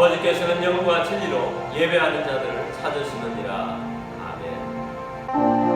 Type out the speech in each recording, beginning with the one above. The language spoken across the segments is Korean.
아버지께서는 영과 진리로 예배하는 자들을 찾으시느니라. 아멘.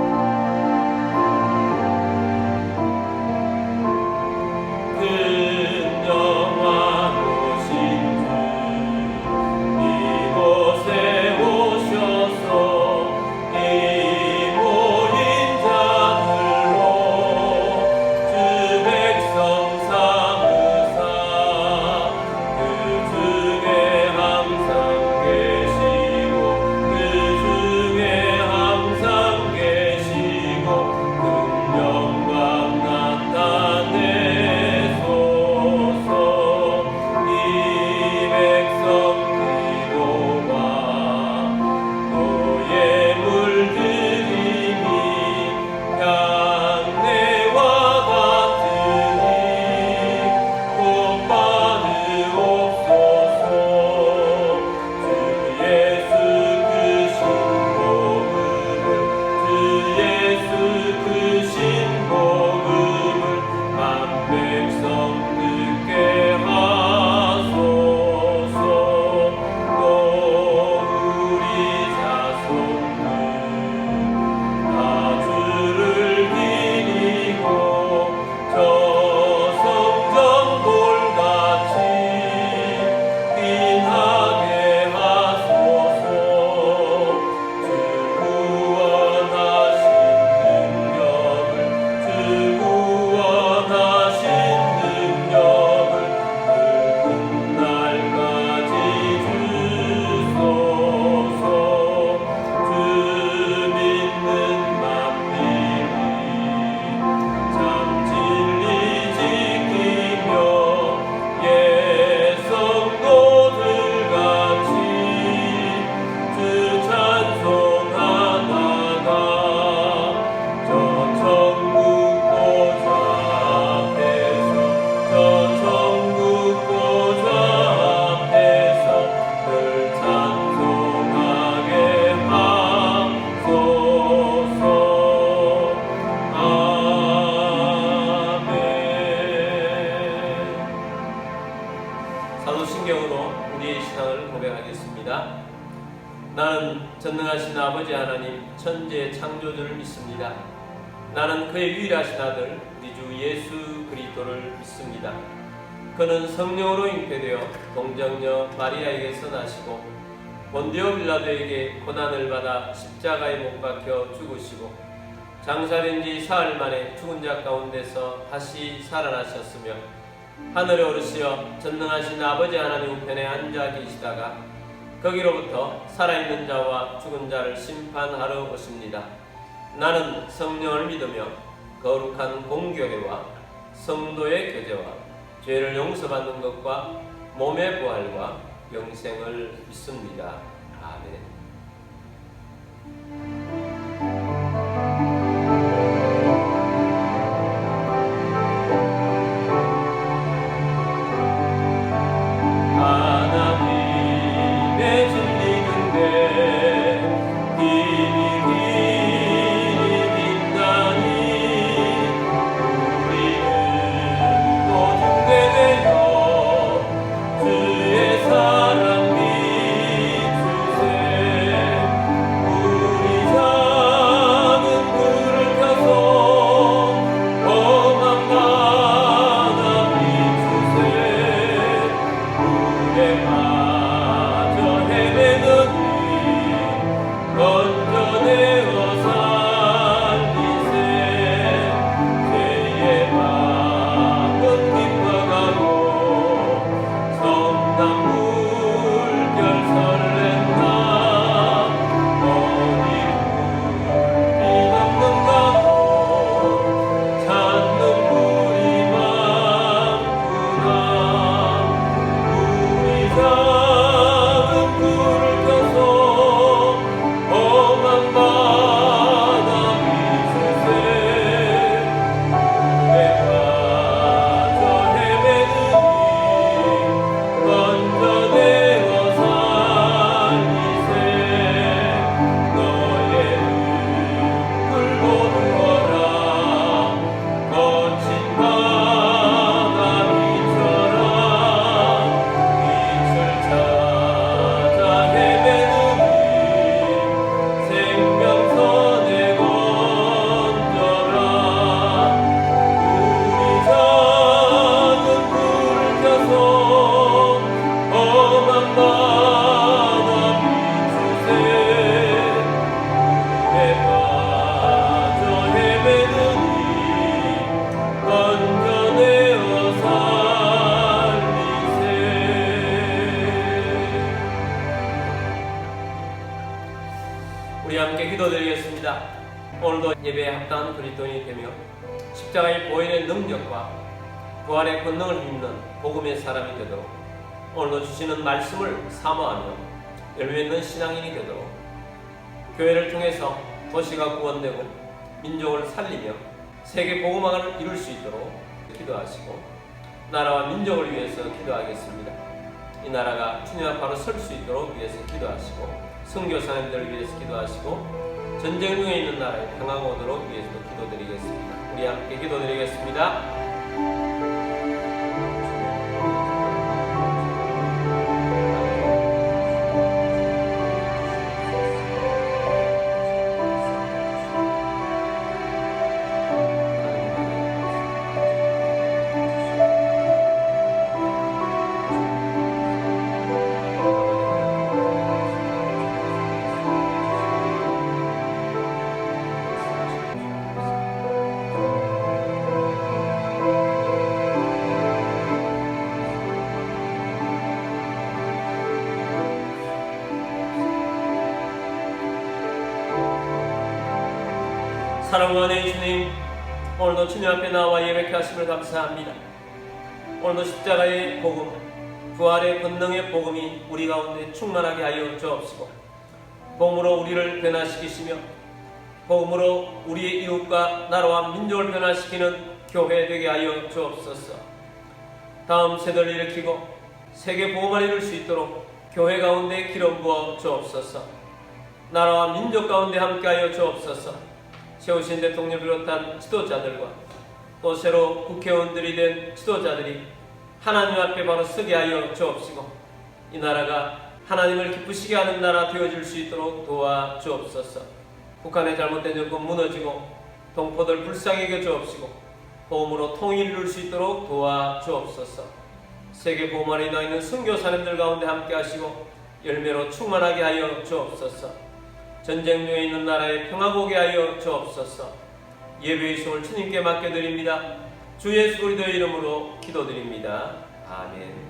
사도신경으로 우리의 신앙을 고백하겠습니다. 나는 전능하신 아버지 하나님 천지의 창조주를 믿습니다. 나는 그의 유일하신 아들 우리 주 예수 그리스도를 믿습니다. 그는 성령으로 잉태되어 동정녀 마리아에게서 나시고 본디오 빌라도에게 고난을 받아 십자가에 못 박혀 죽으시고 장사된 지 사흘 만에 죽은 자 가운데서 다시 살아나셨으며 하늘에 오르시어 전능하신 아버지 하나님 우편에 앉아 계시다가 거기로부터 살아있는 자와 죽은 자를 심판하러 오십니다. 나는 성령을 믿으며 거룩한 공교회와 성도의 교제와 죄를 용서받는 것과 몸의 부활과 영생을 믿습니다. 아멘. 주의 사랑 믿 함께 기도드리겠습니다. 오늘도 예배에 합당한 그리스도인이 되며 십자가의 보혈의 능력과 부활의 권능을 힘입는 복음의 사람이 되도록 오늘도 주시는 말씀을 사모하며 열매 있는 신앙인이 되도록 교회를 통해서 도시가 구원되고 민족을 살리며 세계 복음화를 이룰 수 있도록 기도하시고 나라와 민족을 위해서 기도하겠습니다. 이 나라가 주님 앞으로 설 수 있도록 위해서 기도하시고 선교사님들을 위해서 기도하시고 전쟁 중에 있는 나라에 평화가 오도록 위해서도 기도드리겠습니다. 우리 함께 기도드리겠습니다. 사랑과 은혜의 주님, 오늘도 주님 앞에 나와 예배케 하심을 감사합니다. 오늘도 십자가의 복음, 부활의 권능의 복음이 우리 가운데 충만하게 하여 주옵시고 복음으로 우리를 변화시키시며 복음으로 우리의 이웃과 나라와 민족을 변화시키는 교회 되게 하여 주옵소서. 다음 세대를 일으키고 세계 복음을 이룰 수 있도록 교회 가운데 기름 부어 주옵소서. 나라와 민족 가운데 함께하여 주옵소서. 세우신 대통령을 비롯한 지도자들과 또 새로 국회의원들이 된 지도자들이 하나님 앞에 바로 서게 하여 주옵시고 이 나라가 하나님을 기쁘시게 하는 나라 되어질 수 있도록 도와 주옵소서. 북한의 잘못된 정권 무너지고 동포들 불쌍히 여겨 주옵시고 보험으로 통일을 이룰 수 있도록 도와 주옵소서. 세계 보험안에 있는 선교사님들 가운데 함께 하시고 열매로 충만하게 하여 주옵소서. 전쟁 중에 있는 나라에 평화 보게 하여 주옵소서. 예배의 손을 주님께 맡겨드립니다. 주 예수 그리스도의 이름으로 기도드립니다. 아멘.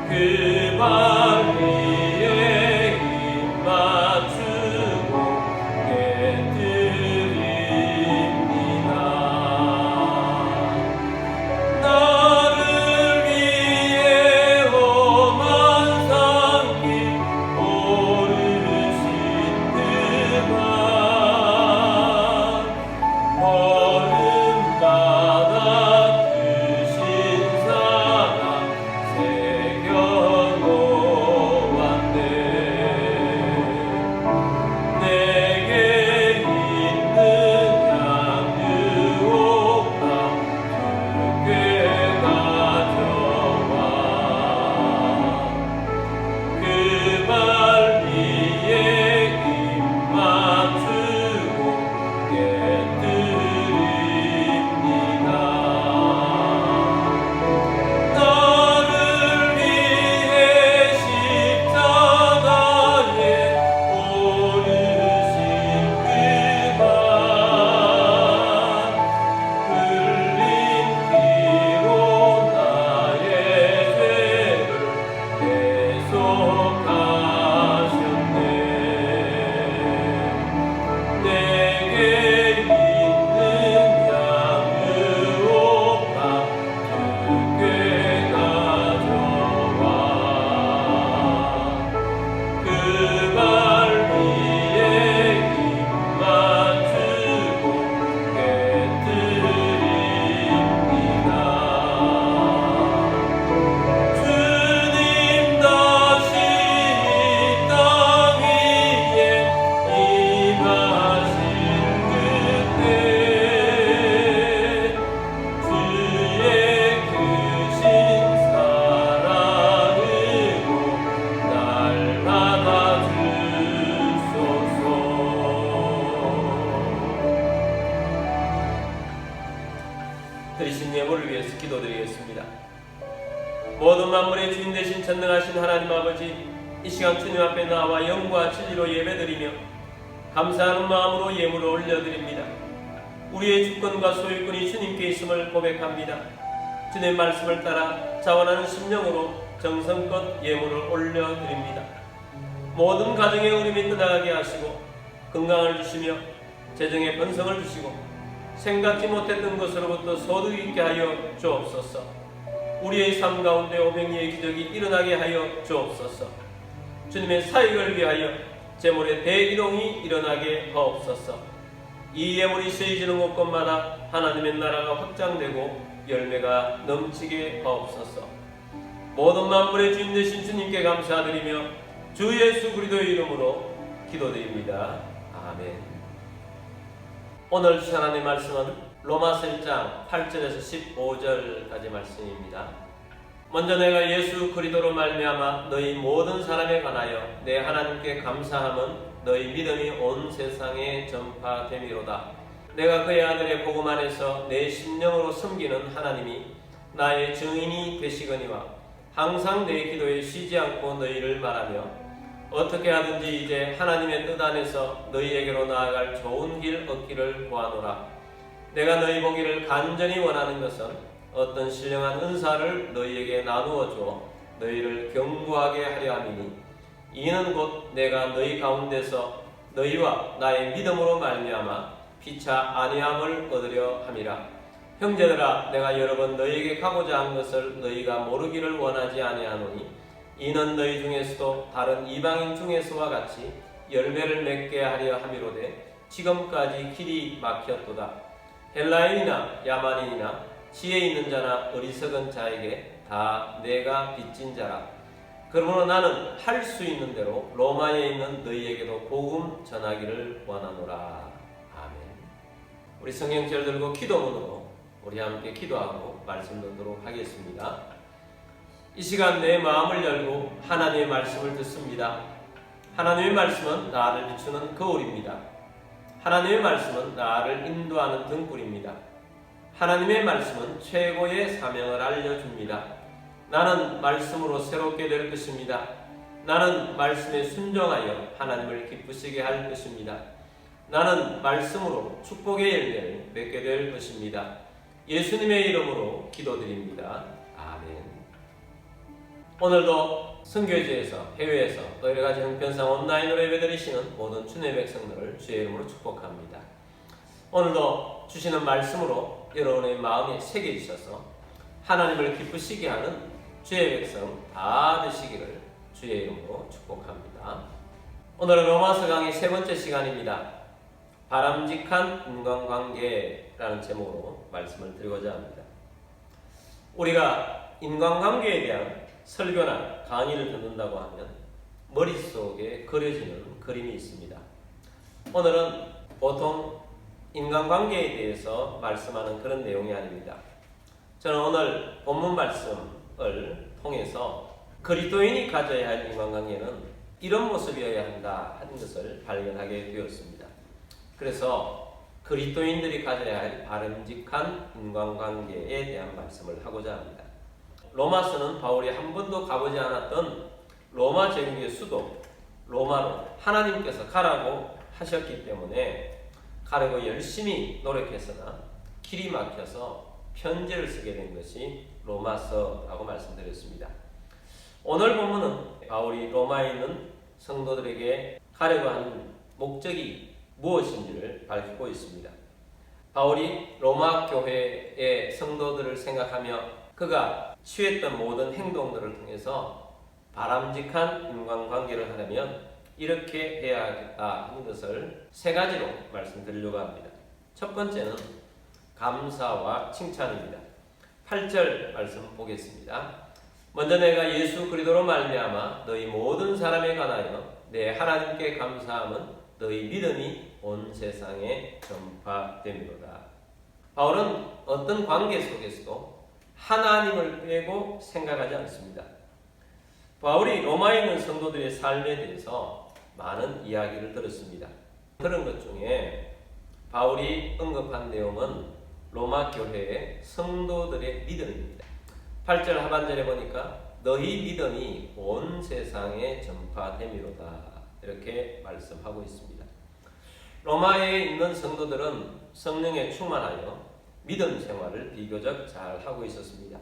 그 발 위에 입 맞추고 위해서 기도드리겠습니다. 모든 만물의 주인 되신 전능하신 하나님 아버지, 이 시간 주님 앞에 나와 영과 진리로 예배드리며 감사하는 마음으로 예물을 올려드립니다. 우리의 주권과 소유권이 주님께 있음을 고백합니다. 주님의 말씀을 따라 자원하는 심령으로 정성껏 예물을 올려드립니다. 모든 가정의 어려움이 떠나가게 하시고 건강을 주시며 재정의 번성을 주시고 생각지 못했던 것으로부터 소득 있게 하여 주옵소서. 우리의 삶 가운데 오병이의 기적이 일어나게 하여 주옵소서. 주님의 사역을 위하여 재물의 대이동이 일어나게 하옵소서. 이 예물이 쓰여지는 곳곳마다 하나님의 나라가 확장되고 열매가 넘치게 하옵소서. 모든 만물의 주인 되신 주님께 감사드리며 주 예수 그리스도의 이름으로 기도드립니다. 아멘. 오늘 주신 하나님의 말씀은 로마서 1장 8절에서 15절까지 말씀입니다. 먼저 내가 예수 그리스도로 말미암아 너희 모든 사람에 관하여 내 하나님께 감사함은 너희 믿음이 온 세상에 전파됨이로다. 내가 그의 아들의 복음 안에서 내 심령으로 섬기는 하나님이 나의 증인이 되시거니와 항상 내 기도에 쉬지 않고 너희를 말하며 어떻게 하든지 이제 하나님의 뜻 안에서 너희에게로 나아갈 좋은 길 얻기를 구하노라. 내가 너희 보기를 간절히 원하는 것은 어떤 신령한 은사를 너희에게 나누어 주어 너희를 견고하게 하려 함이니 이는 곧 내가 너희 가운데서 너희와 나의 믿음으로 말미암아 피차 안위함을 얻으려 함이라. 형제들아, 내가 여러 번 너희에게 가고자 한 것을 너희가 모르기를 원하지 아니하노니 이는 너희 중에서도 다른 이방인 중에서와 같이 열매를 맺게 하려 함이로되 지금까지 길이 막혔도다. 헬라인이나 야만인이나 지혜 있는 자나 어리석은 자에게 다 내가 빚진 자라. 그러므로 나는 할 수 있는 대로 로마에 있는 너희에게도 복음 전하기를 원하노라. 아멘. 우리 성경절 들고 기도문으로 우리 함께 기도하고 말씀 듣도록 하겠습니다. 이 시간 내 마음을 열고 하나님의 말씀을 듣습니다. 하나님의 말씀은 나를 비추는 거울입니다. 하나님의 말씀은 나를 인도하는 등불입니다. 하나님의 말씀은 최고의 사명을 알려줍니다. 나는 말씀으로 새롭게 될 것입니다. 나는 말씀에 순종하여 하나님을 기쁘시게 할 것입니다. 나는 말씀으로 축복의 열매를 맺게 될 것입니다. 예수님의 이름으로 기도드립니다. 아멘. 오늘도 선교지에서, 해외에서 또 여러가지 형편상 온라인으로 예배드리시는 모든 주님의 백성들을 주의 이름으로 축복합니다. 오늘도 주시는 말씀으로 여러분의 마음에 새겨지셔서 하나님을 기쁘시게 하는 주의 백성 다 되시기를 주의 이름으로 축복합니다. 오늘은 로마서 강의 세 번째 시간입니다. 바람직한 인간관계라는 제목으로 말씀을 드리고자 합니다. 우리가 인간관계에 대한 설교나 강의를 듣는다고 하면 머릿속에 그려지는 그림이 있습니다. 오늘은 보통 인간관계에 대해서 말씀하는 그런 내용이 아닙니다. 저는 오늘 본문 말씀을 통해서 그리스도인이 가져야 할 인간관계는 이런 모습이어야 한다 하는 것을 발견하게 되었습니다. 그래서 그리스도인들이 가져야 할 바람직한 인간관계에 대한 말씀을 하고자 합니다. 로마서는 바울이 한 번도 가보지 않았던 로마 제국의 수도 로마로 하나님께서 가라고 하셨기 때문에 가려고 열심히 노력했으나 길이 막혀서 편지를 쓰게 된 것이 로마서라고 말씀드렸습니다. 오늘 본문은 바울이 로마에 있는 성도들에게 가려고 하는 목적이 무엇인지를 밝히고 있습니다. 바울이 로마 교회의 성도들을 생각하며 그가 취했던 모든 행동들을 통해서 바람직한 인간관계를 하려면 이렇게 해야겠다 하는 것을 세 가지로 말씀드리려고 합니다. 첫 번째는 감사와 칭찬입니다. 8절 말씀 보겠습니다. 먼저 내가 예수 그리스도로 말미암아 너희 모든 사람에 관하여 내 하나님께 감사함은 너희 믿음이 온 세상에 전파됨이로다. 바울은 어떤 관계 속에서도 하나님을 빼고 생각하지 않습니다. 바울이 로마에 있는 성도들의 삶에 대해서 많은 이야기를 들었습니다. 그런 것 중에 바울이 언급한 내용은 로마 교회의 성도들의 믿음입니다. 8절 하반절에 보니까 너희 믿음이 온 세상에 전파됨이로다 이렇게 말씀하고 있습니다. 로마에 있는 성도들은 성령에 충만하여 믿음 생활을 비교적 잘 하고 있었습니다.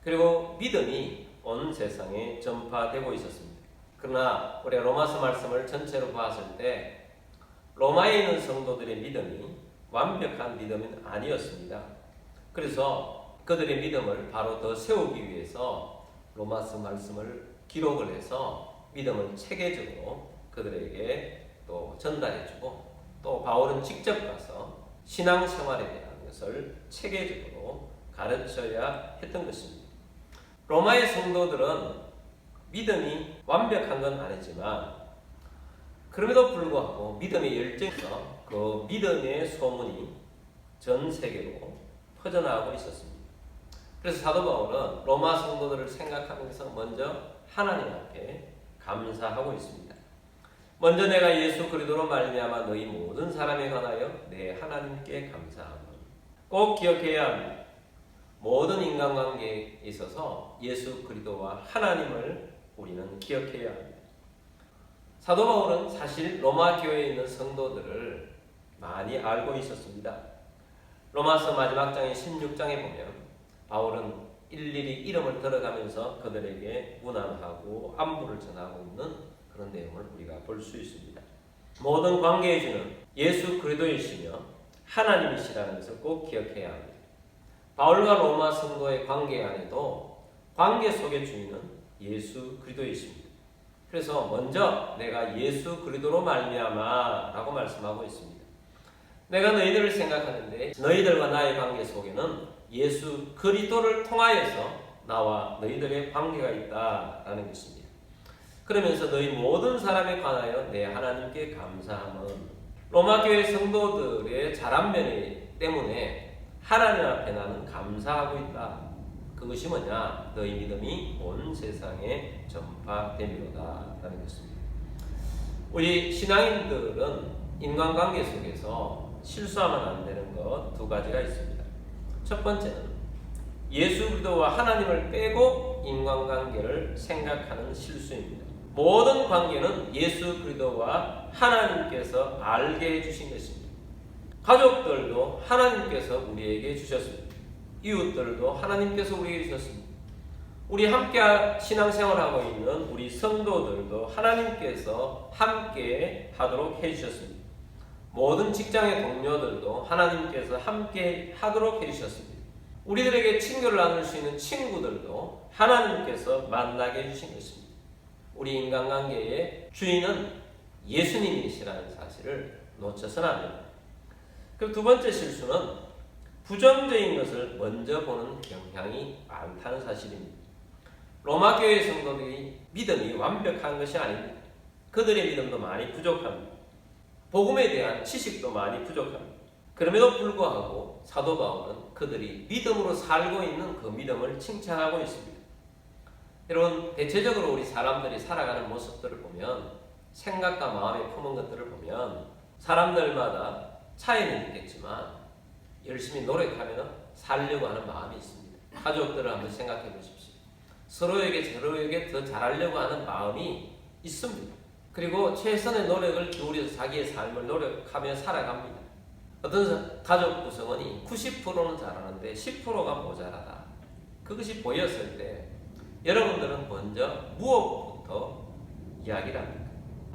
그리고 믿음이 온 세상에 전파되고 있었습니다. 그러나 우리 로마서 말씀을 전체로 봤을 때 로마에 있는 성도들의 믿음이 완벽한 믿음은 아니었습니다. 그래서 그들의 믿음을 바로 더 세우기 위해서 로마서 말씀을 기록을 해서 믿음을 체계적으로 그들에게 또 전달해주고 또 바울은 직접 가서 신앙생활에 대한 것을 체계적으로 가르쳐야 했던 것입니다. 로마의 성도들은 믿음이 완벽한 건 아니지만 그럼에도 불구하고 믿음의 열정에서 그 믿음의 소문이 전 세계로 퍼져나가고 있었습니다. 그래서 사도 바울은 로마 성도들을 생각하면서 먼저 하나님 앞에 감사하고 있습니다. 먼저 내가 예수 그리스도로 말미암아 너희 모든 사람에 관하여 내 하나님께 감사함을 꼭 기억해야 합니다. 모든 인간관계에 있어서 예수 그리스도와 하나님을 우리는 기억해야 합니다. 사도 바울은 사실 로마 교회에 있는 성도들을 많이 알고 있었습니다. 로마서 마지막 장인 16장에 보면 바울은 일일이 이름을 들어가면서 그들에게 문안하고 안부를 전하고 있는 그런 내용을 우리가 볼 수 있습니다. 모든 관계의 주는 예수 그리스도이시며 하나님이시라는 것을 꼭 기억해야 합니다. 바울과 로마 성도의 관계 안에도 관계 속의 주인은 예수 그리스도이십니다. 그래서 먼저 내가 예수 그리스도로 말미암아 라고 말씀하고 있습니다. 내가 너희들을 생각하는데 너희들과 나의 관계 속에는 예수 그리스도를 통하여서 나와 너희들의 관계가 있다라는 것입니다. 그러면서 너희 모든 사람에 관하여 내 하나님께 감사함은 로마 교회 성도들의 잘한 면 때문에 하나님 앞에 나는 감사하고 있다. 그것이 뭐냐? 너희 믿음이 온 세상에 전파됨이로다 라는 것입니다. 우리 신앙인들은 인간관계 속에서 실수하면 안 되는 것 두 가지가 있습니다. 첫 번째는 예수 그리스도와 하나님을 빼고 인간관계를 생각하는 실수입니다. 모든 관계는 예수 그리스도와 하나님께서 알게 해주신 것입니다. 가족들도 하나님께서 우리에게 주셨습니다. 이웃들도 하나님께서 우리에게 주셨습니다. 우리 함께 신앙생활하고 있는 우리 성도들도 하나님께서 함께 하도록 해주셨습니다. 모든 직장의 동료들도 하나님께서 함께 하도록 해주셨습니다. 우리들에게 친교를 나눌 수 있는 친구들도 하나님께서 만나게 해주신 것입니다. 우리 인간관계의 주인은 예수님이시라는 사실을 놓쳐서는 안 됩니다. 그리고 두 번째 실수는 부정적인 것을 먼저 보는 경향이 많다는 사실입니다. 로마 교회 성도들이 믿음이 완벽한 것이 아닙니다. 그들의 믿음도 많이 부족합니다. 복음에 대한 지식도 많이 부족합니다. 그럼에도 불구하고 사도 바울은 그들이 믿음으로 살고 있는 그 믿음을 칭찬하고 있습니다. 여러분, 대체적으로 우리 사람들이 살아가는 모습들을 보면 생각과 마음에 품은 것들을 보면 사람들마다 차이는 있겠지만 열심히 노력하면 살려고 하는 마음이 있습니다. 가족들을 한번 생각해 보십시오. 서로에게 더 잘하려고 하는 마음이 있습니다. 그리고 최선의 노력을 기울여서 자기의 삶을 노력하며 살아갑니다. 어떤 가족 구성원이 90%는 잘하는데 10%가 모자라다. 그것이 보였을 때 여러분들은 먼저 무엇부터 이야기를 합니까?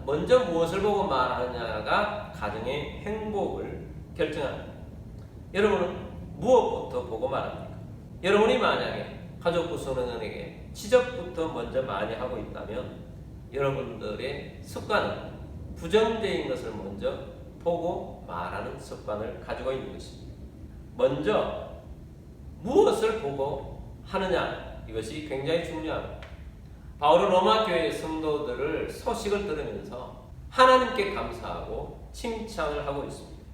먼저 무엇을 보고 말하느냐가 가정의 행복을 결정합니다. 여러분은 무엇부터 보고 말합니까? 여러분이 만약에 가족 구성원에게 지적부터 먼저 많이 하고 있다면 여러분들의 습관은 부정적인 것을 먼저 보고 말하는 습관을 가지고 있는 것입니다. 먼저 무엇을 보고 하느냐, 이것이 굉장히 중요합니다. 바울은 로마 교회 성도들을 소식을 들으면서 하나님께 감사하고 칭찬을 하고 있습니다.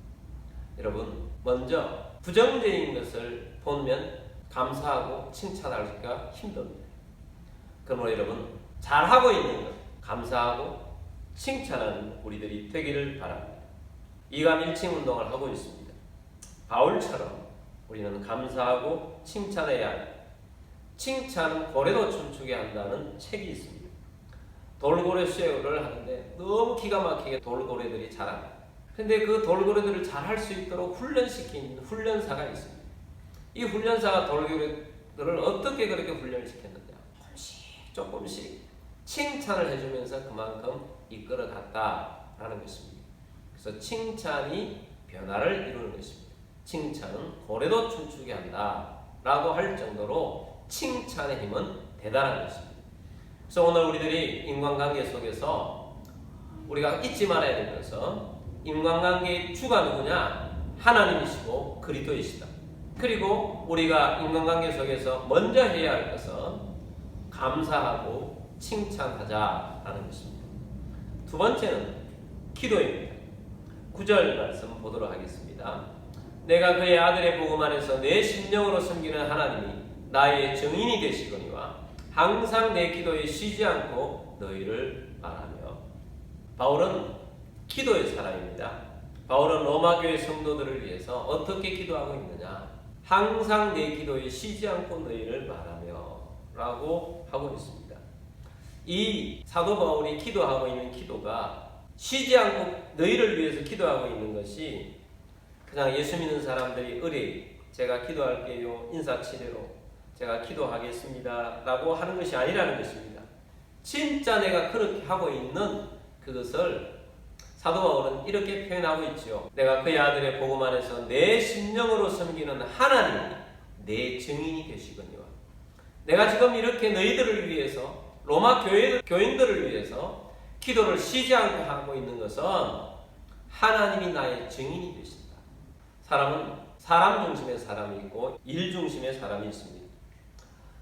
여러분, 먼저 부정적인 것을 보면 감사하고 칭찬하기가 힘듭니다. 그러므로 여러분, 잘하고 있는 것 감사하고 칭찬하는 우리들이 되기를 바랍니다. 이감일침 운동을 하고 있습니다. 바울처럼 우리는 감사하고 칭찬해야 합니다. 칭찬은 고래도 춤추게 한다는 책이 있습니다. 돌고래 쉐어를 하는데 너무 기가 막히게 돌고래들이 자랍니다. 근데 그 돌고래들을 잘할 수 있도록 훈련시킨 훈련사가 있습니다. 이 훈련사가 돌고래들을 어떻게 그렇게 훈련을 시켰느냐? 조금씩 칭찬을 해주면서 그만큼 이끌어갔다라는 것입니다. 그래서 칭찬이 변화를 이루는 것입니다. 칭찬은 고래도 춤추게 한다라고 할 정도로 칭찬의 힘은 대단한 것입니다. 그래서 오늘 우리들이 인간관계 속에서 우리가 잊지 말아야 되는 것은 인간관계의 주가 누구냐? 하나님이시고 그리스도이시다. 그리고 우리가 인간관계 속에서 먼저 해야 할 것은 감사하고 칭찬하자라는 것입니다. 두 번째는 기도입니다. 9절 말씀 보도록 하겠습니다. 내가 그의 아들의 복음 안에서 내 심령으로 섬기는 하나님이 나의 증인이 되시거니와 항상 내 기도에 쉬지 않고 너희를 말하며. 바울은 기도의 사람입니다. 바울은 로마교회 성도들을 위해서 어떻게 기도하고 있느냐? 항상 내 기도에 쉬지 않고 너희를 말하며 라고 하고 있습니다. 이 사도 바울이 기도하고 있는 기도가 쉬지 않고 너희를 위해서 기도하고 있는 것이 그냥 예수 믿는 사람들이 의뢰 제가 기도할게요 인사치레로 제가 기도하겠습니다 라고 하는 것이 아니라는 것입니다. 진짜 내가 그렇게 하고 있는 그것을 사도 바울은 이렇게 표현하고 있죠. 내가 그의 아들의 복음 안에서 내 심령으로 섬기는 하나님이 내 증인이 되시거니와. 내가 지금 이렇게 너희들을 위해서 로마 교인들을 위해서 기도를 쉬지 않고 하고 있는 것은 하나님이 나의 증인이 되신다. 사람은 사람 중심의 사람이 있고 일 중심의 사람이 있습니다.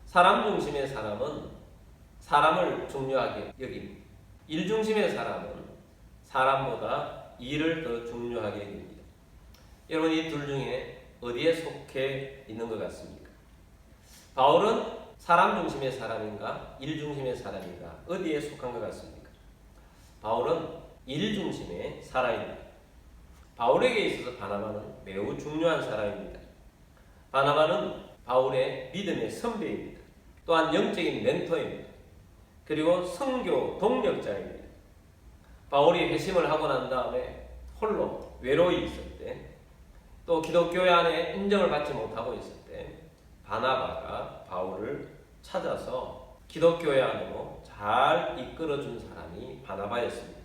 사람 중심의 사람은 사람을 중요하게 여깁니다. 일 중심의 사람은 사람보다 일을 더 중요하게 여깁니다. 여러분 이 둘 중에 어디에 속해 있는 것 같습니까? 바울은 사람 중심의 사람인가 일 중심의 사람인가 어디에 속한 것 같습니까? 바울은 일 중심의 사람입니다. 바울에게 있어서 바나바는 매우 중요한 사람입니다. 바나바는 바울의 믿음의 선배입니다. 또한 영적인 멘토입니다. 그리고 선교 동력자입니다. 바울이 회심을 하고 난 다음에 홀로 외로이 있을 때, 또 기독교회 안에 인정을 받지 못하고 있을 때 바나바가 바울을 찾아서 기독교회 안으로 잘 이끌어준 사람이 바나바였습니다.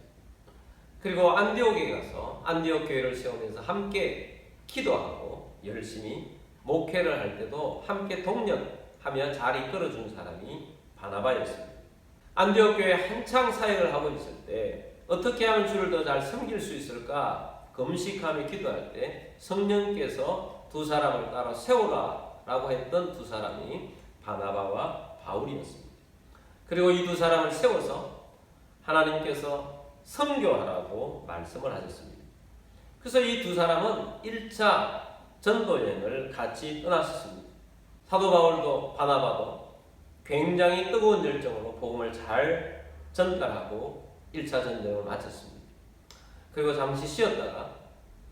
그리고 안디옥에 가서 안디옥 교회를 세우면서 함께 기도하고 열심히 목회를 할 때도 함께 동력하며 잘 이끌어준 사람이 바나바였습니다. 안디옥 교회에 한창 사역을 하고 있을 때 어떻게 하면 주를 더 잘 섬길 수 있을까 금식하며 기도할 때 성령께서 두 사람을 따라 세우라 라고 했던 두 사람이 바나바와 바울이었습니다. 그리고 이 두 사람을 세워서 하나님께서 선교하라고 말씀을 하셨습니다. 그래서 이 두 사람은 1차 전도여행을 같이 떠났습니다. 사도 바울도 바나바도 굉장히 뜨거운 열정으로 복음을 잘 전달하고 1차 전도여행을 마쳤습니다. 그리고 잠시 쉬었다가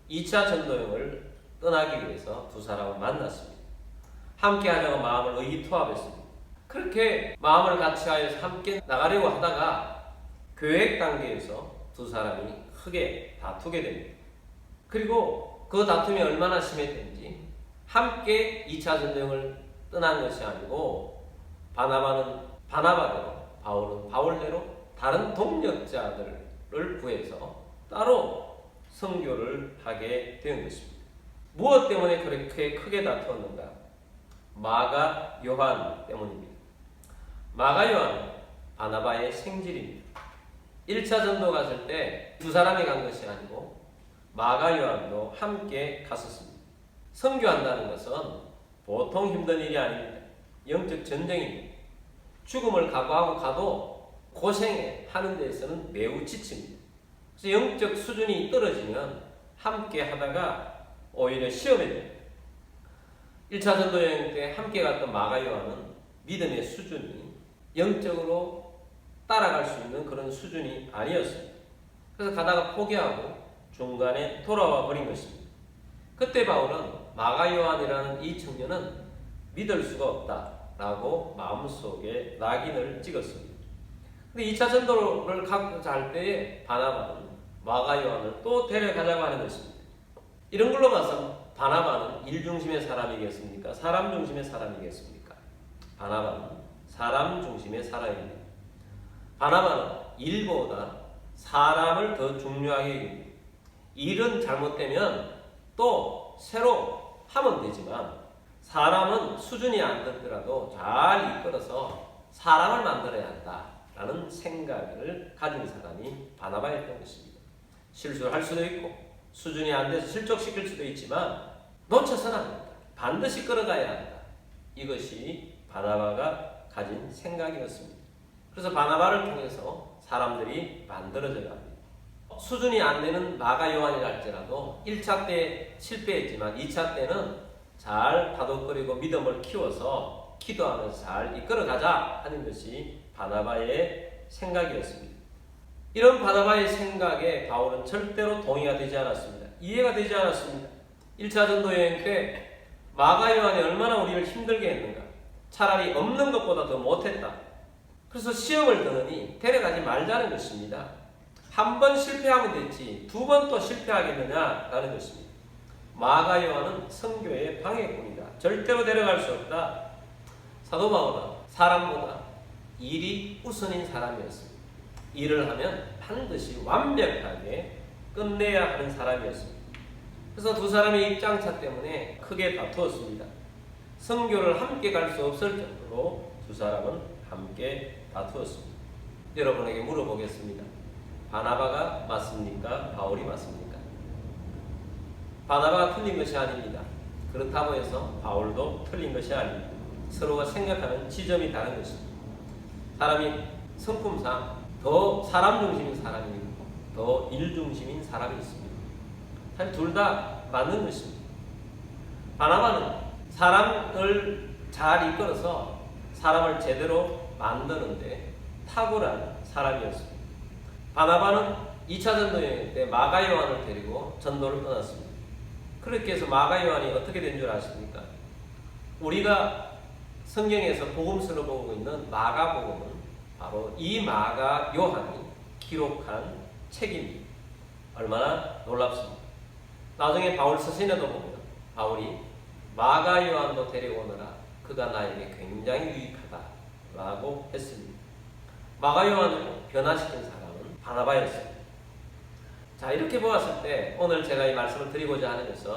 2차 전도여행을 떠나기 위해서 두 사람을 만났습니다. 함께 하려고 마음을 의기투합했습니다. 그렇게 마음을 같이 하여서 함께 나가려고 하다가 계획 단계에서 두 사람이 크게 다투게 됩니다. 그리고 그 다툼이 얼마나 심했던지 함께 2차 전쟁을 떠난 것이 아니고 바나바는 바나바대로 바울은 바울대로 다른 동력자들을 구해서 따로 선교를 하게 된 것입니다. 무엇 때문에 그렇게 크게 다투었는가? 마가 요한 때문입니다. 마가 요한은 바나바의 생질입니다. 1차 전도 갔을 때 두 사람이 간 것이 아니고 마가 요한도 함께 갔었습니다. 선교한다는 것은 보통 힘든 일이 아닙니다. 영적 전쟁입니다. 죽음을 각오하고 가도 고생해 하는 데에서는 매우 지칩니다. 그래서 영적 수준이 떨어지면 함께 하다가 오히려 시험이 됩니다. 1차 전도 여행 때 함께 갔던 마가 요한은 믿음의 수준이 영적으로 따라갈 수 있는 그런 수준이 아니었습니다. 그래서 가다가 포기하고 중간에 돌아와 버린 것입니다. 그때 바울은 마가 요한이라는 이 청년은 믿을 수가 없다라고 마음속에 낙인을 찍었습니다. 근데 2차 전도를 가고자 할 때에 바나바는 마가 요한을 또 데려가자고 하는 것입니다. 이런 걸로 봐서 바나바는 일 중심의 사람이겠습니까? 사람 중심의 사람이겠습니까? 바나바는 사람 중심의 사람입니다. 바나바는 일보다 사람을 더 중요하게 여깁니다. 일은 잘못되면 또 새로 하면 되지만 사람은 수준이 안 됐더라도 잘 이끌어서 사람을 만들어야 한다라는 생각을 가진 사람이 바나바였던 것입니다. 실수를 할 수도 있고 수준이 안 돼서 실족시킬 수도 있지만 놓쳐서는 안 된다. 반드시 끌어가야 한다. 이것이 바나바가 가진 생각이었습니다. 그래서 바나바를 통해서 사람들이 만들어져 갑니다. 수준이 안 되는 마가 요한이라 할지라도 1차 때 실패했지만 2차 때는 잘 다독거리고 믿음을 키워서 기도하면서 잘 이끌어가자 하는 것이 바나바의 생각이었습니다. 이런 바나바의 생각에 바울은 절대로 동의가 되지 않았습니다. 이해가 되지 않았습니다. 1차 전도 여행 때 마가 요한이 얼마나 우리를 힘들게 했는가. 차라리 없는 것보다 더 못했다. 그래서 시험을 드느니 데려가지 말자는 것입니다. 한 번 실패하면 됐지 2번 또 실패하겠느냐라는 것입니다. 마가 요한은 선교의 방해꾼이다. 절대로 데려갈 수 없다. 사도 바울은 사람보다 일이 우선인 사람이었습니다. 일을 하면 반드시 완벽하게 끝내야 하는 사람이었습니다. 그래서 두 사람의 입장차 때문에 크게 다투었습니다. 선교를 함께 갈 수 없을 정도로 두 사람은 함께 다투었습니다. 여러분에게 물어보겠습니다. 바나바가 맞습니까? 바울이 맞습니까? 바나바가 틀린 것이 아닙니다. 그렇다고 해서 바울도 틀린 것이 아닙니다. 서로가 생각하는 지점이 다른 것입니다. 사람이 성품상 더 사람 중심인 사람이 있고 더 일 중심인 사람이 있습니다. 사실 둘 다 맞는 것입니다. 바나바는 사람을 잘 이끌어서 사람을 제대로 만드는데 탁월한 사람이었습니다. 바나바는 2차 전도 여행 때 마가 요한을 데리고 전도를 떠났습니다. 그렇게 해서 마가 요한이 어떻게 된 줄 아십니까? 우리가 성경에서 복음서로 보고 있는 마가복음은 바로 이 마가 요한이 기록한 책입니다. 얼마나 놀랍습니다. 나중에 바울 서신에도 보면 바울이 마가 요한도 데려오느라 그가 나에게 굉장히 유익하다라고 했습니다. 마가 요한을 변화시킨 사람은 바나바였습니다. 자, 이렇게 보았을 때 오늘 제가 이 말씀을 드리고자 하는 것은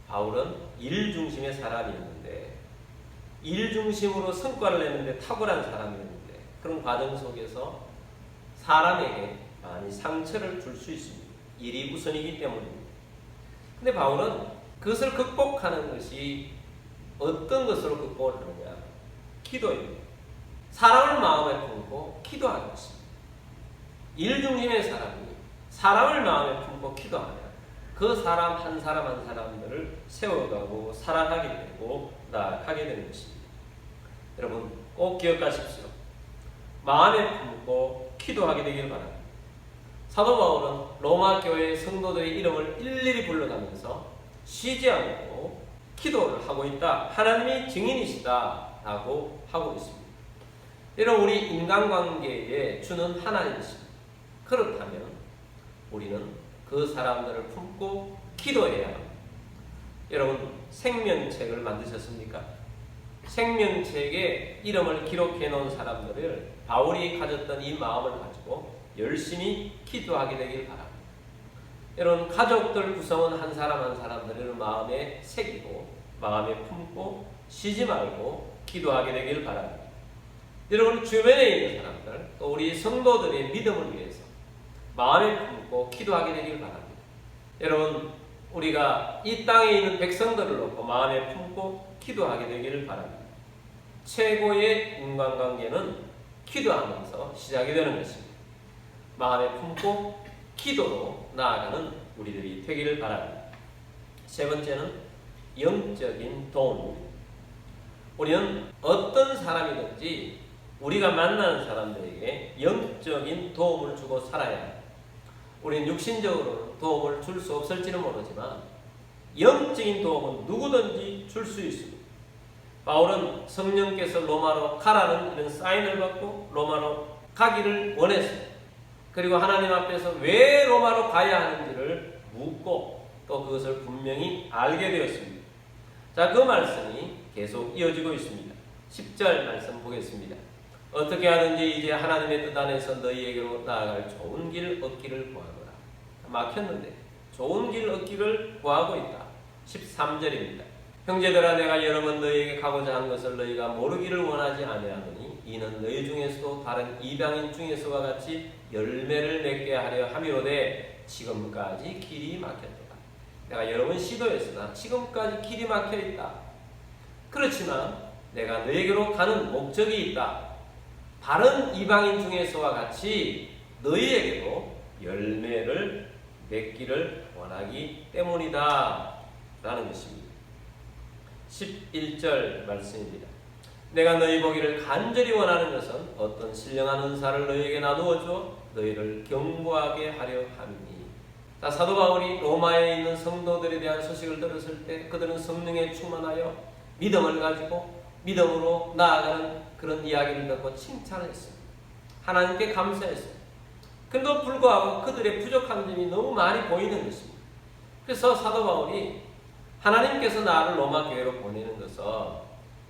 바울은 일 중심의 사람이었는데 일 중심으로 성과를 내는데 탁월한 사람이었는데 그런 과정 속에서 사람에게 많이 상처를 줄 수 있습니다. 일이 우선이기 때문입니다. 근데 바울은 그것을 극복하는 것이 어떤 것으로 극복을 하느냐? 기도입니다. 사람을 마음에 품고 기도하는 것입니다. 일 중심의 사람이 사람을 마음에 품고 기도하면 그 사람 한 사람 한 사람들을 세워가고 사랑하게 되고 나아가게 되는 것입니다. 여러분 꼭 기억하십시오. 마음에 품고 기도하게 되길 바랍니다. 사도 바울은 로마 교회의 성도들의 이름을 일일이 불러가면서 쉬지 않고 기도를 하고 있다. 하나님이 증인이시다 라고 하고 있습니다. 이런 우리 인간관계에 주는 하나님이십니다. 그렇다면 우리는 그 사람들을 품고 기도해야 합니다. 여러분 생명책을 만드셨습니까? 생명책에 이름을 기록해 놓은 사람들을 바울이 가졌던 이 마음을 가지고 열심히 기도하게 되길 바랍니다. 여러분 가족들 구성은 한 사람 한 사람들을 마음에 새기고 마음에 품고 쉬지 말고 기도하게 되길 바랍니다. 여러분 주변에 있는 사람들 또 우리 성도들의 믿음을 위해서 마음에 품고 기도하게 되길 바랍니다. 여러분 우리가 이 땅에 있는 백성들을 놓고 마음에 품고 기도하게 되기를 바랍니다. 최고의 인간관계는 기도하면서 시작이 되는 것입니다. 마음에 품고 기도로 나아가는 우리들이 되기를 바랍니다. 세 번째는 영적인 도움입니다. 우리는 어떤 사람이든지 우리가 만나는 사람들에게 영적인 도움을 주고 살아야 합니다. 우리는 육신적으로 도움을 줄 수 없을지는 모르지만 영적인 도움은 누구든지 줄 수 있습니다. 바울은 성령께서 로마로 가라는 이런 사인을 받고 로마로 가기를 원했습니다. 그리고 하나님 앞에서 왜 로마로 가야 하는지를 묻고 또 그것을 분명히 알게 되었습니다. 자, 그 말씀이 계속 이어지고 있습니다. 10절 말씀 보겠습니다. 어떻게 하든지 이제 하나님의 뜻 안에서 너희에게로 나아갈 좋은 길 얻기를 구하노라. 막혔는데 좋은 길 얻기를 구하고 있다. 13절입니다. 형제들아, 내가 여러 번 너희에게 가고자 한 것을 너희가 모르기를 원하지 아니하노니 이는 너희 중에서도 다른 이방인 중에서와 같이 열매를 맺게 하려 함이로되 지금까지 길이 막혔도다. 내가 여러 번 시도했으나 지금까지 길이 막혀있다. 그렇지만 내가 너희에게로 가는 목적이 있다. 다른 이방인 중에서와 같이 너희에게도 열매를 맺기를 원하기 때문이다 라는 것입니다. 11절 말씀입니다. 내가 너희 보기를 간절히 원하는 것은 어떤 신령한 은사를 너희에게 나누어 줘 너희를 경고하게 하려 함이니. 자, 사도 바울이 로마에 있는 성도들에 대한 소식을 들었을 때 그들은 성령에 충만하여 믿음을 가지고 믿음으로 나아가는 그런 이야기를 듣고 칭찬을 했습니다. 하나님께 감사했습니다. 근데도 불구하고 그들의 부족한 점이 너무 많이 보이는 것입니다. 그래서 사도 바울이 하나님께서 나를 로마 교회로 보내는 것은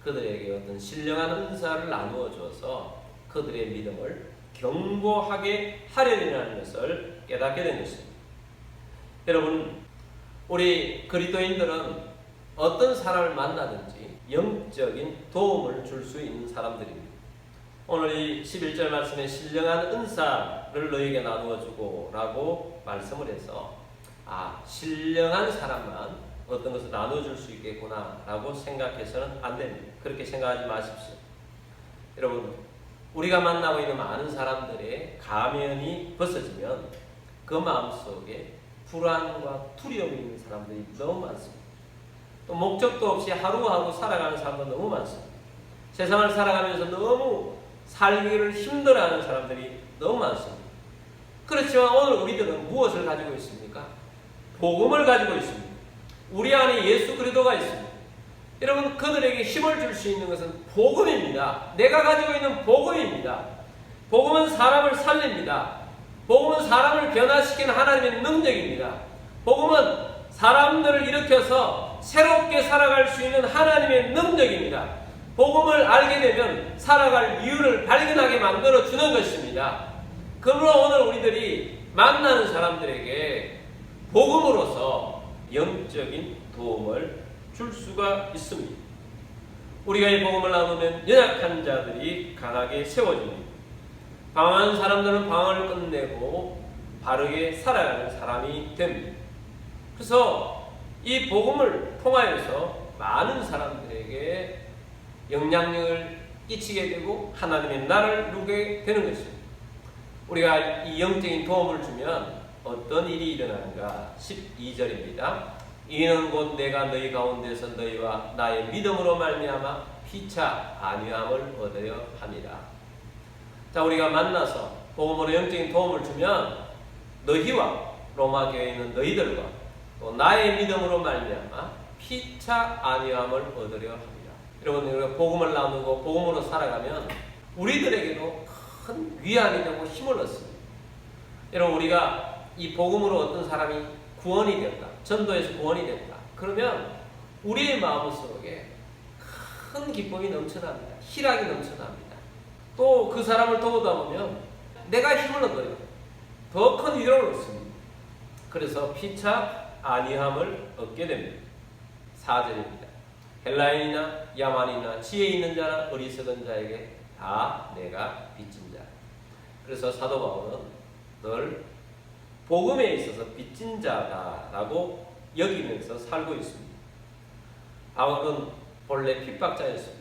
그들에게 어떤 신령한 은사를 나누어 주어서 그들의 믿음을 견고하게 하려는 것을 깨닫게 된 것입니다. 여러분, 우리 그리스도인들은 어떤 사람을 만나든지 영적인 도움을 줄 수 있는 사람들입니다. 오늘 이 11절 말씀에 신령한 은사를 너에게 나누어 주고 라고 말씀을 해서 신령한 사람만 어떤 것을 나눠줄 수 있겠구나 라고 생각해서는 안 됩니다. 그렇게 생각하지 마십시오. 여러분, 우리가 만나고 있는 많은 사람들의 가면이 벗어지면 그 마음속에 불안과 두려움이 있는 사람들이 너무 많습니다. 또 목적도 없이 하루하루 살아가는 사람도 너무 많습니다. 세상을 살아가면서 너무 살기를 힘들어하는 사람들이 너무 많습니다. 그렇지만 오늘 우리들은 무엇을 가지고 있습니까? 복음을 가지고 있습니다. 우리 안에 예수 그리스도가 있습니다. 여러분, 그들에게 힘을 줄 수 있는 것은 복음입니다. 내가 가지고 있는 복음입니다. 복음은 사람을 살립니다. 복음은 사람을 변화시키는 하나님의 능력입니다. 복음은 사람들을 일으켜서 새롭게 살아갈 수 있는 하나님의 능력입니다. 복음을 알게 되면 살아갈 이유를 발견하게 만들어주는 것입니다. 그러므로 오늘 우리들이 만나는 사람들에게 복음으로서 영적인 도움을 줄 수가 있습니다. 우리가 이 복음을 나누면 연약한 자들이 강하게 세워집니다. 방황한 사람들은 방황을 끝내고 바르게 살아가는 사람이 됩니다. 그래서 이 복음을 통하여서 많은 사람들에게 영향력을 끼치게 되고 하나님의 나라를 이루게 되는 것입니다. 우리가 이 영적인 도움을 주면 어떤 일이 일어나는가? 12절입니다. 이는 곧 내가 너희 가운데서 너희와 나의 믿음으로 말미암아 피차 안위함을 얻으려 함이라. 자, 우리가 만나서 복음으로 영적인 도움을 주면 너희와 로마 교회에 있는 너희들과 또 나의 믿음으로 말미암아 피차 안위함을 얻으려 합니다. 여러분, 우리가 복음을 나누고 복음으로 살아가면 우리들에게도 큰 위안이 되고 힘을 얻습니다. 여러분, 우리가 이 복음으로 어떤 사람이 구원이 됐다, 전도에서 구원이 됐다, 그러면 우리의 마음속에 큰 기쁨이 넘쳐납니다. 희락이 넘쳐납니다. 또 그 사람을 도우다 보면 내가 힘을 얻어요. 더 큰 위로를 얻습니다. 그래서 피차 안위함을 얻게 됩니다. 4절입니다. 헬라인이나 야만이나 지혜 있는 자나 어리석은 자에게 다 내가 빚진 자. 그래서 사도 바울은 늘 복음에 있어서 빚진 자다라고 여기면서 살고 있습니다. 바울은 본래 핍박자였습니다.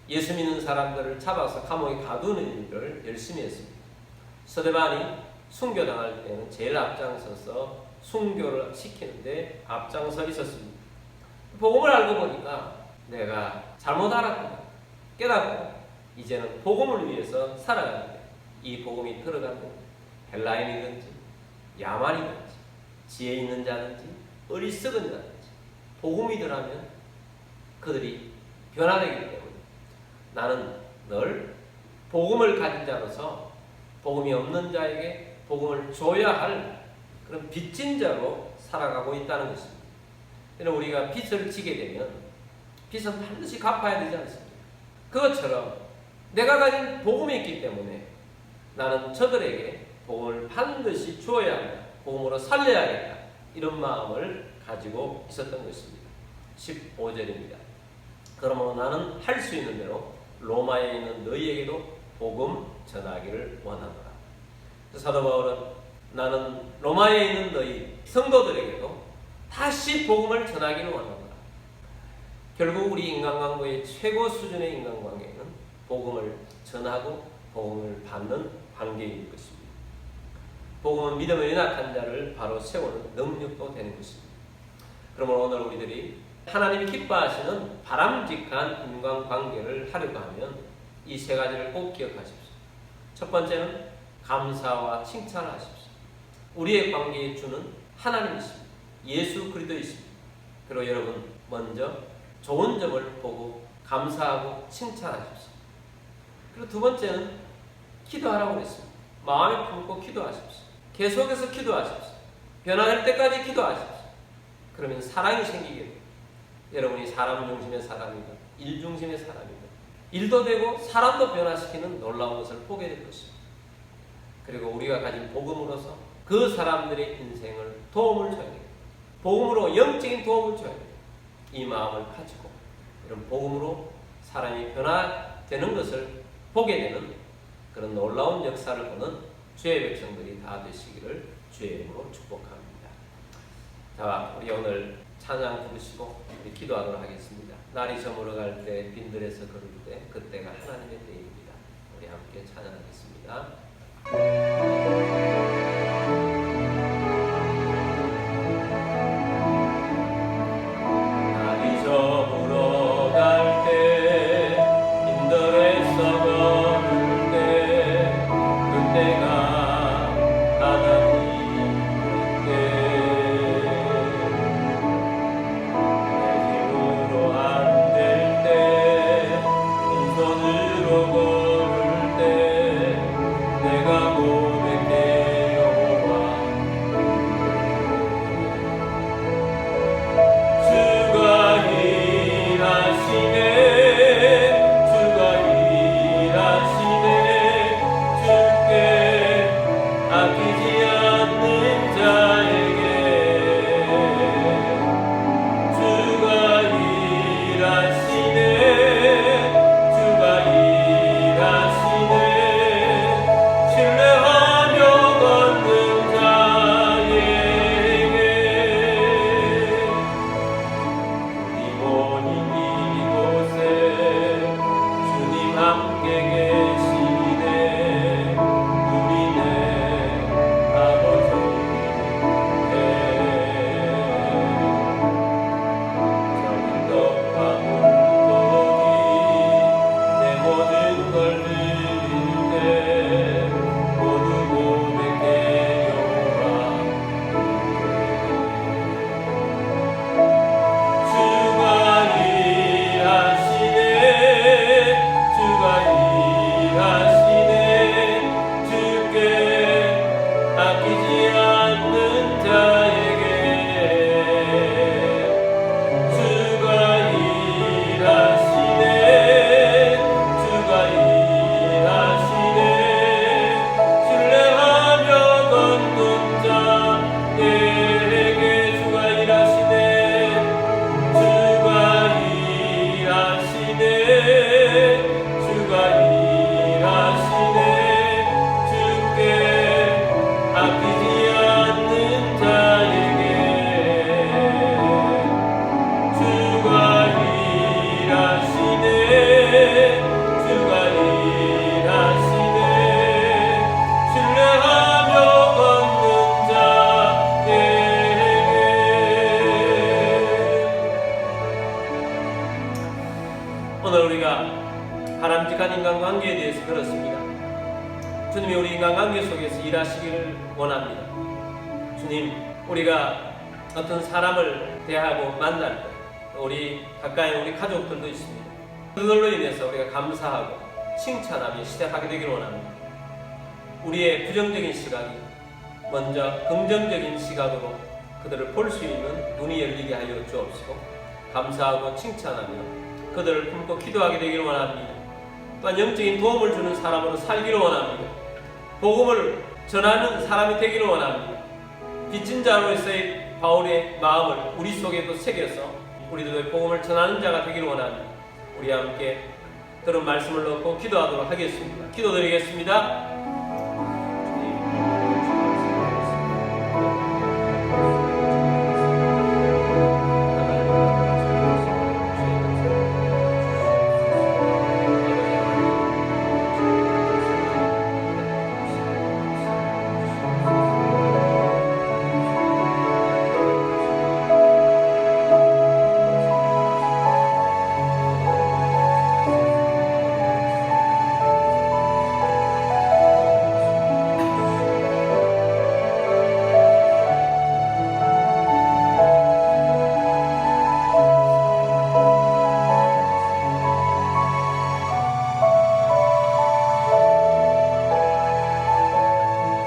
예수 믿는 사람들을 잡아서 감옥에 가두는 일을 열심히 했습니다. 스데반이 순교당할 때는 제일 앞장서서 순교를 시키는데 앞장서 있었습니다. 복음을 알고 보니까 내가 잘못 알았구나 깨닫고 이제는 복음을 위해서 살아가는데 이 복음이 들어가는 헬라인이든지 야만이든지 지혜 있는 자든지 어리석은 자든지 복음이더라면 그들이 변화되기 때문에 나는 늘 복음을 가진 자로서 복음이 없는 자에게 복음을 줘야 할 그런 빚진 자로 살아가고 있다는 것입니다. 그래서 우리가 빚을 지게 되면 빚은 반드시 갚아야 되지 않습니까? 그것처럼 내가 가진 복음이 있기 때문에 나는 저들에게 복음을 반드시 주어야 한다. 복음으로 살려야겠다. 이런 마음을 가지고 있었던 것입니다. 15절입니다. 그러므로 나는 할 수 있는 대로 로마에 있는 너희에게도 복음 전하기를 원하노라. 사도 바울은 나는 로마에 있는 너희 성도들에게도 다시 복음을 전하기를 원하노라. 결국 우리 인간관계의 최고 수준의 인간관계는 복음을 전하고 복음을 받는 관계인 것입니다. 복음은 믿음의 연약한 자를 바로 세우는 능력도 되는 것입니다. 그러므로 오늘 우리들이 하나님이 기뻐하시는 바람직한 인간관계를 하려고 하면 이 세 가지를 꼭 기억하십시오. 첫 번째는 감사와 칭찬을 하십시오. 우리의 관계의 주는 하나님이십니다. 예수 그리스도이십니다. 그리고 여러분 먼저 좋은 점을 보고 감사하고 칭찬하십시오. 그리고 두 번째는 기도하라고 그랬습니다. 마음에 품고 기도하십시오. 계속해서 기도하십시오. 변화될 때까지 기도하십시오. 그러면 사랑이 생기게 됩니다. 여러분이 사람 중심의 사람이다. 일 중심의 사람이다. 일도 되고 사람도 변화시키는 놀라운 것을 보게 될 것입니다. 그리고 우리가 가진 복음으로서 그 사람들의 인생을 도움을 줘야 됩니다. 복음으로 영적인 도움을 줘야 됩니다. 이 마음을 가지고 이런 복음으로 사람이 변화되는 것을 보게 되는 그런 놀라운 역사를 보는 주의 백성들이 다 되시기를 주의 이름으로 축복합니다. 자, 우리 오늘 찬양 부르시고 우리 기도하도록 하겠습니다. 날이 저물어갈 때 빈들에서 걸을 때 그때가 하나님의 때입니다. 우리 함께 찬양하겠습니다. 날이 저물어갈 때 빈들에서 걸을 때 그때가 하나님의 때 오늘 우리가 바람직한 인간관계에 대해서 들었습니다. 주님이 우리 인간관계 속에서 일하시기를 원합니다. 주님, 우리가 어떤 사람을 대하고 만날 때 우리 가까이 우리 가족들도 있습니다. 그들로 인해서 우리가 감사하고 칭찬하며 시작하게 되기를 원합니다. 우리의 부정적인 시각이 먼저 긍정적인 시각으로 그들을 볼 수 있는 눈이 열리게 하여 주옵시고, 감사하고 칭찬하며 그들을 품고 기도하게 되기를 원합니다. 또한 영적인 도움을 주는 사람으로 살기를 원합니다. 복음을 전하는 사람이 되기를 원합니다. 빚진 자로서의 바울의 마음을 우리 속에도 새겨서 우리들의 복음을 전하는 자가 되기를 원합니다. 우리 함께 들은 말씀을 넣고 기도하도록 하겠습니다. 기도드리겠습니다.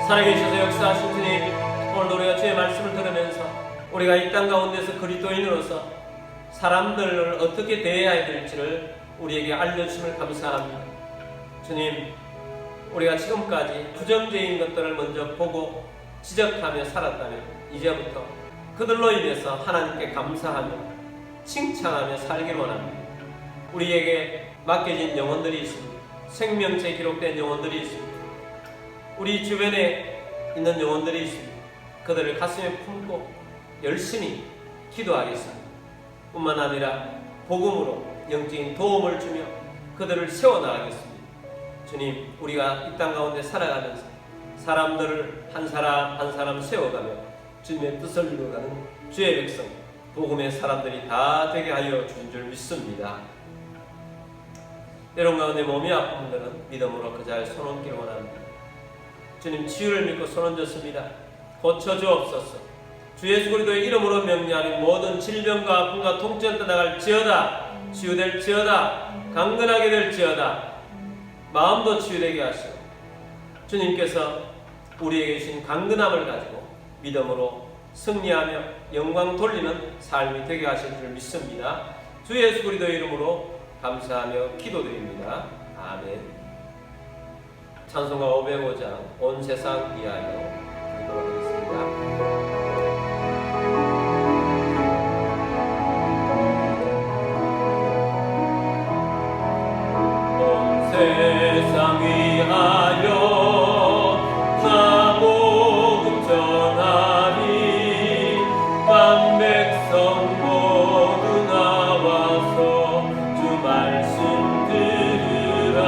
살아계셔서 역사하신 주님, 오늘 우리가 주의 말씀을 들으면서 우리가 이 땅 가운데서 그리스도인으로서 사람들을 어떻게 대해야 될지를 우리에게 알려주심을 감사합니다. 주님, 우리가 지금까지 부정적인 것들을 먼저 보고 지적하며 살았다면 이제부터 그들로 인해서 하나님께 감사하며 칭찬하며 살기를 원합니다. 우리에게 맡겨진 영혼들이 있습니다. 생명체에 기록된 영혼들이 있습니다. 우리 주변에 있는 영혼들이 있습니다. 그들을 가슴에 품고 열심히 기도하겠습니다. 뿐만 아니라 복음으로 영적인 도움을 주며 그들을 세워나가겠습니다. 주님, 우리가 이 땅 가운데 살아가면서 사람들을 한 사람 한 사람 세워가며 주님의 뜻을 이루어가는 주의 백성, 복음의 사람들이 다 되게 하여 주신 줄 믿습니다. 여러분 가운데 몸이 아픈 분들은 믿음으로 그 자리에 손 얹기를 원합니다. 주님, 치유를 믿고 손 얹었습니다. 고쳐주옵소서. 주 예수 그리스도의 이름으로 명령하는 모든 질병과 아픔과 통증 떠나갈지어다. 치유될지어다. 강건하게 될지어다. 마음도 치유되게 하시고 주님께서 우리에게 주신 강건함을 가지고 믿음으로 승리하며 영광 돌리는 삶이 되게 하실 줄 믿습니다. 주 예수 그리스도의 이름으로 감사하며 기도드립니다. 아멘. 찬송가 505장 온 세상 위하여 드리도록 하겠습니다. 세상 위하여 나 복음 전하리. 만 백성 모두 나와서 주 말씀 들으라.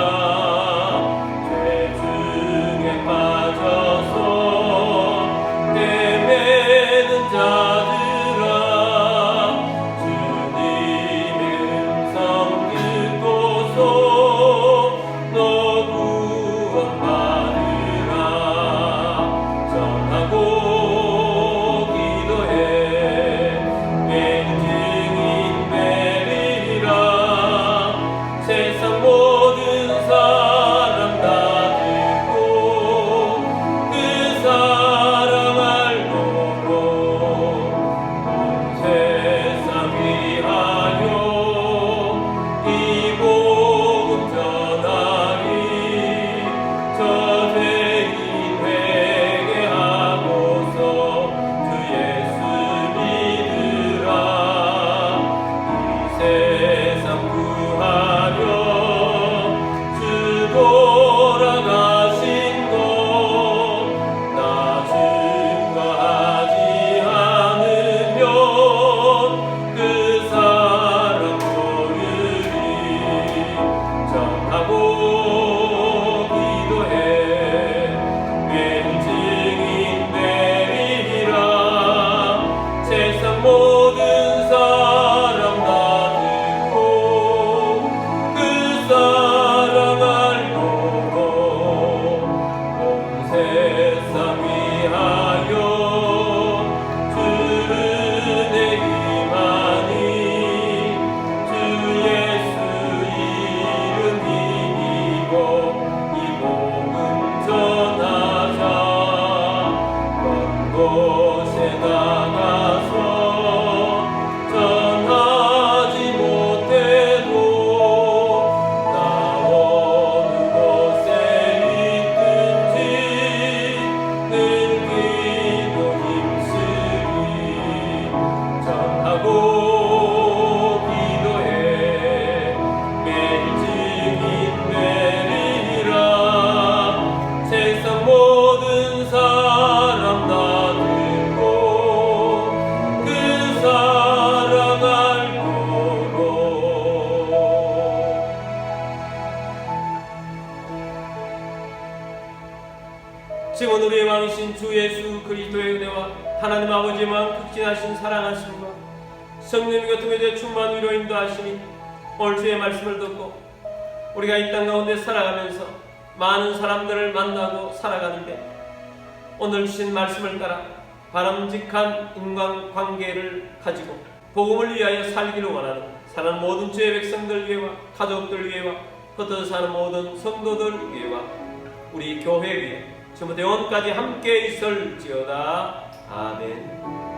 죄 중에 빠져서 때문에 이 복음 전하자. 먼 곳에 나가서 전하지 못해도 나 어느 곳에 있든지 늘 기도 힘쓰리. 전하고 기도해 매일 증인 되리라. 세상 모든 사람 다 듣고 그 살아갈도록. 지금 우리의 왕이신 주 예수 그리스도의 은혜와 하나님 아버지의 마음 극진하신 사랑하심과 성령의 교통에 충만 위로 인도하시니 오늘 주의 말씀을 듣고 우리가 이 땅 가운데 살아가면서 많은 사람들을 만나고 살아가는데 오늘 주신 말씀을 따라 바람직한 인간관계를 가지고 복음을 위하여 살기를 원하는 사는 모든 주의 백성들 위해와 가족들 위해와 흩어져 사는 모든 성도들 위해와 우리 교회 위에 지금부터 영원까지 함께 있을지어다. 아멘.